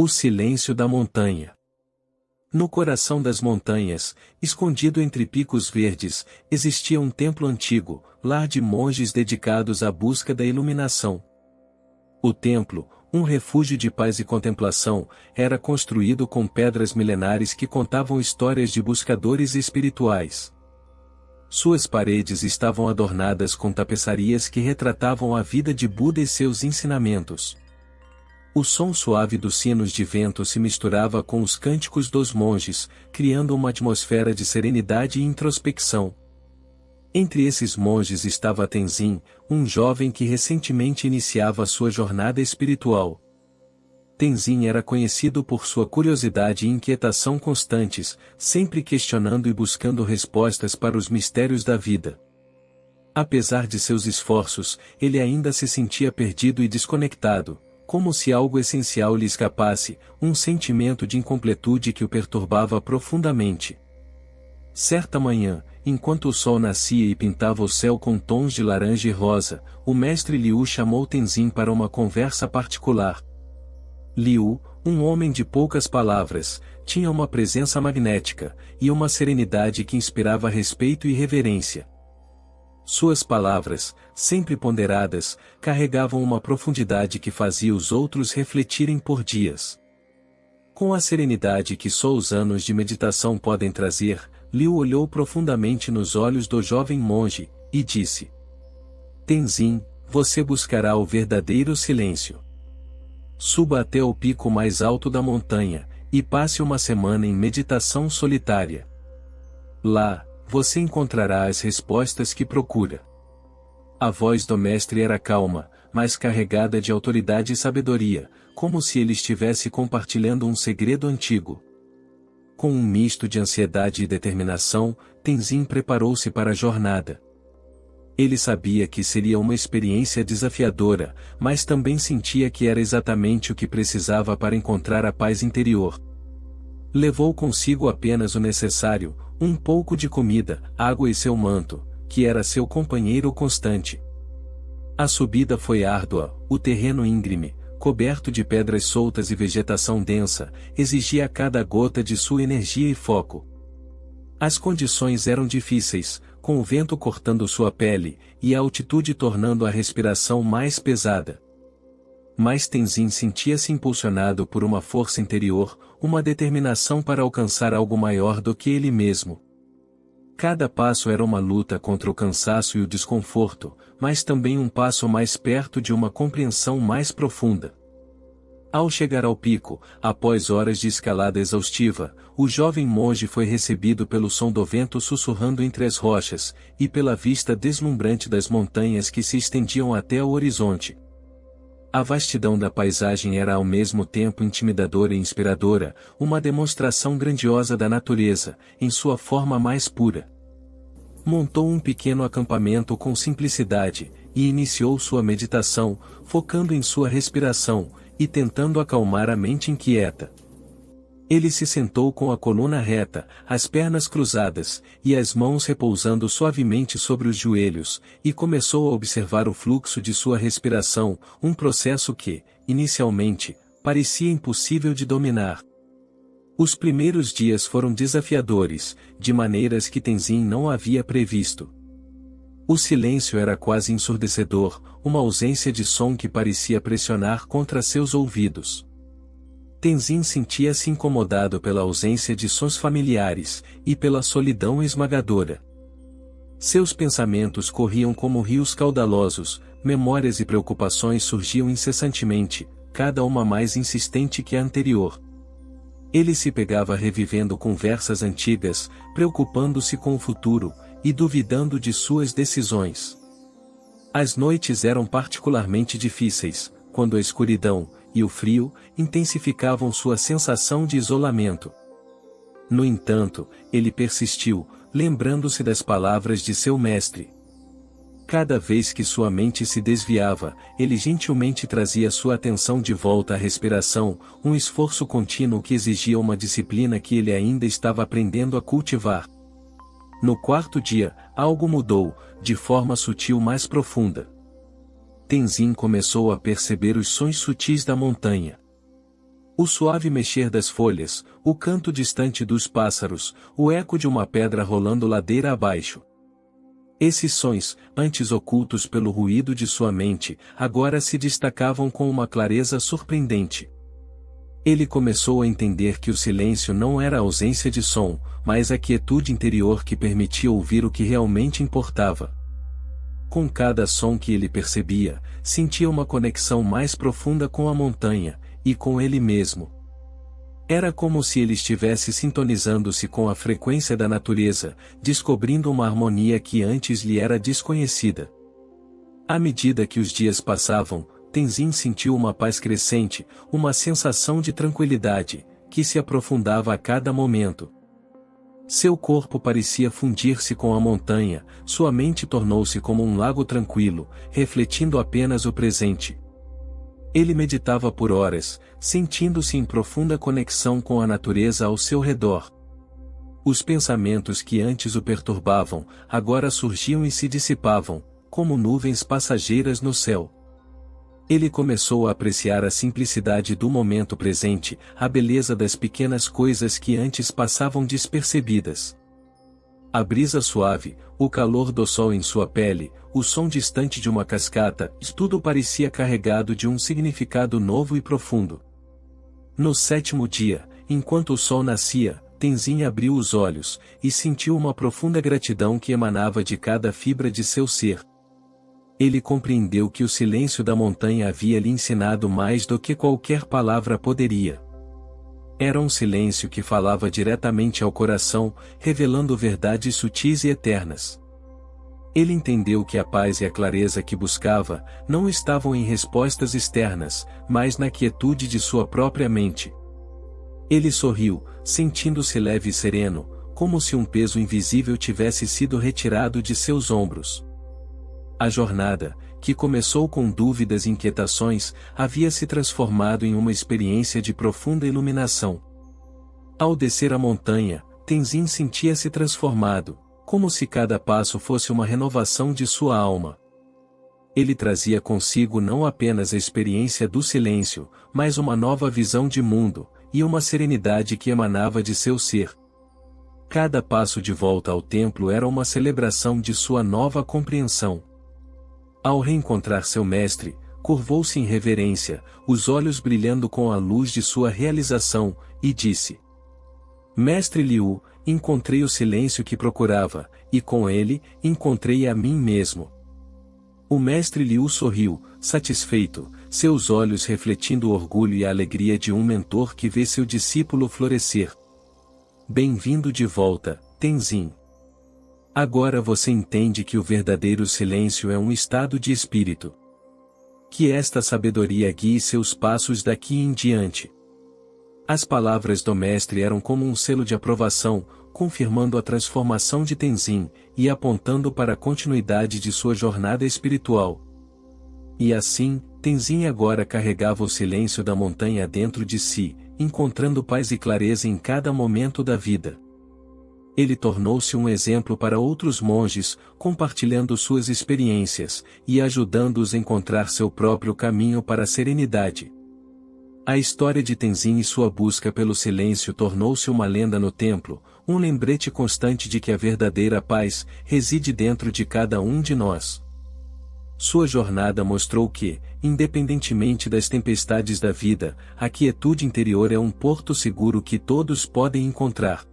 O silêncio da montanha. No coração das montanhas, escondido entre picos verdes, existia um templo antigo, lar de monges dedicados à busca da iluminação. O templo, um refúgio de paz e contemplação, era construído com pedras milenares que contavam histórias de buscadores espirituais. Suas paredes estavam adornadas com tapeçarias que retratavam a vida de Buda e seus ensinamentos. O som suave dos sinos de vento se misturava com os cânticos dos monges, criando uma atmosfera de serenidade e introspecção. Entre esses monges estava Tenzin, um jovem que recentemente iniciava sua jornada espiritual. Tenzin era conhecido por sua curiosidade e inquietação constantes, sempre questionando e buscando respostas para os mistérios da vida. Apesar de seus esforços, ele ainda se sentia perdido e desconectado, como se algo essencial lhe escapasse, um sentimento de incompletude que o perturbava profundamente. Certa manhã, enquanto o sol nascia e pintava o céu com tons de laranja e rosa, o mestre Liu chamou Tenzin para uma conversa particular. Liu, um homem de poucas palavras, tinha uma presença magnética, e uma serenidade que inspirava respeito e reverência. Suas palavras, sempre ponderadas, carregavam uma profundidade que fazia os outros refletirem por dias. Com a serenidade que só os anos de meditação podem trazer, Liu olhou profundamente nos olhos do jovem monge, e disse: Tenzin, você buscará o verdadeiro silêncio. Suba até o pico mais alto da montanha, e passe uma semana em meditação solitária. Lá, você encontrará as respostas que procura. A voz do mestre era calma, mas carregada de autoridade e sabedoria, como se ele estivesse compartilhando um segredo antigo. Com um misto de ansiedade e determinação, Tenzin preparou-se para a jornada. Ele sabia que seria uma experiência desafiadora, mas também sentia que era exatamente o que precisava para encontrar a paz interior. Levou consigo apenas o necessário, um pouco de comida, água e seu manto, que era seu companheiro constante. A subida foi árdua, o terreno íngreme, coberto de pedras soltas e vegetação densa, exigia cada gota de sua energia e foco. As condições eram difíceis, com o vento cortando sua pele, e a altitude tornando a respiração mais pesada. Mas Tenzin sentia-se impulsionado por uma força interior, uma determinação para alcançar algo maior do que ele mesmo. Cada passo era uma luta contra o cansaço e o desconforto, mas também um passo mais perto de uma compreensão mais profunda. Ao chegar ao pico, após horas de escalada exaustiva, o jovem monge foi recebido pelo som do vento sussurrando entre as rochas, e pela vista deslumbrante das montanhas que se estendiam até o horizonte. A vastidão da paisagem era ao mesmo tempo intimidadora e inspiradora, uma demonstração grandiosa da natureza, em sua forma mais pura. Montou um pequeno acampamento com simplicidade, e iniciou sua meditação, focando em sua respiração, e tentando acalmar a mente inquieta. Ele se sentou com a coluna reta, as pernas cruzadas, e as mãos repousando suavemente sobre os joelhos, e começou a observar o fluxo de sua respiração, um processo que, inicialmente, parecia impossível de dominar. Os primeiros dias foram desafiadores, de maneiras que Tenzin não havia previsto. O silêncio era quase ensurdecedor, uma ausência de som que parecia pressionar contra seus ouvidos. Tenzin sentia-se incomodado pela ausência de sons familiares, e pela solidão esmagadora. Seus pensamentos corriam como rios caudalosos, memórias e preocupações surgiam incessantemente, cada uma mais insistente que a anterior. Ele se pegava revivendo conversas antigas, preocupando-se com o futuro, e duvidando de suas decisões. As noites eram particularmente difíceis, quando a escuridão e o frio intensificavam sua sensação de isolamento. No entanto, ele persistiu, lembrando-se das palavras de seu mestre. Cada vez que sua mente se desviava, ele gentilmente trazia sua atenção de volta à respiração, um esforço contínuo que exigia uma disciplina que ele ainda estava aprendendo a cultivar. No quarto dia, algo mudou, de forma sutil mais profunda. Tenzin começou a perceber os sons sutis da montanha. O suave mexer das folhas, o canto distante dos pássaros, o eco de uma pedra rolando ladeira abaixo. Esses sons, antes ocultos pelo ruído de sua mente, agora se destacavam com uma clareza surpreendente. Ele começou a entender que o silêncio não era a ausência de som, mas a quietude interior que permitia ouvir o que realmente importava. Com cada som que ele percebia, sentia uma conexão mais profunda com a montanha, e com ele mesmo. Era como se ele estivesse sintonizando-se com a frequência da natureza, descobrindo uma harmonia que antes lhe era desconhecida. À medida que os dias passavam, Tenzin sentiu uma paz crescente, uma sensação de tranquilidade, que se aprofundava a cada momento. Seu corpo parecia fundir-se com a montanha, sua mente tornou-se como um lago tranquilo, refletindo apenas o presente. Ele meditava por horas, sentindo-se em profunda conexão com a natureza ao seu redor. Os pensamentos que antes o perturbavam, agora surgiam e se dissipavam, como nuvens passageiras no céu. Ele começou a apreciar a simplicidade do momento presente, a beleza das pequenas coisas que antes passavam despercebidas. A brisa suave, o calor do sol em sua pele, o som distante de uma cascata, tudo parecia carregado de um significado novo e profundo. No sétimo dia, enquanto o sol nascia, Tenzin abriu os olhos, e sentiu uma profunda gratidão que emanava de cada fibra de seu ser. Ele compreendeu que o silêncio da montanha havia lhe ensinado mais do que qualquer palavra poderia. Era um silêncio que falava diretamente ao coração, revelando verdades sutis e eternas. Ele entendeu que a paz e a clareza que buscava, não estavam em respostas externas, mas na quietude de sua própria mente. Ele sorriu, sentindo-se leve e sereno, como se um peso invisível tivesse sido retirado de seus ombros. A jornada, que começou com dúvidas e inquietações, havia se transformado em uma experiência de profunda iluminação. Ao descer a montanha, Tenzin sentia-se transformado, como se cada passo fosse uma renovação de sua alma. Ele trazia consigo não apenas a experiência do silêncio, mas uma nova visão de mundo, e uma serenidade que emanava de seu ser. Cada passo de volta ao templo era uma celebração de sua nova compreensão. Ao reencontrar seu mestre, curvou-se em reverência, os olhos brilhando com a luz de sua realização, e disse: Mestre Liu, encontrei o silêncio que procurava, e com ele, encontrei a mim mesmo. O mestre Liu sorriu, satisfeito, seus olhos refletindo o orgulho e a alegria de um mentor que vê seu discípulo florescer. Bem-vindo de volta, Tenzin. Agora você entende que o verdadeiro silêncio é um estado de espírito. Que esta sabedoria guie seus passos daqui em diante. As palavras do mestre eram como um selo de aprovação, confirmando a transformação de Tenzin, e apontando para a continuidade de sua jornada espiritual. E assim, Tenzin agora carregava o silêncio da montanha dentro de si, encontrando paz e clareza em cada momento da vida. Ele tornou-se um exemplo para outros monges, compartilhando suas experiências, e ajudando-os a encontrar seu próprio caminho para a serenidade. A história de Tenzin e sua busca pelo silêncio tornou-se uma lenda no templo, um lembrete constante de que a verdadeira paz reside dentro de cada um de nós. Sua jornada mostrou que, independentemente das tempestades da vida, a quietude interior é um porto seguro que todos podem encontrar.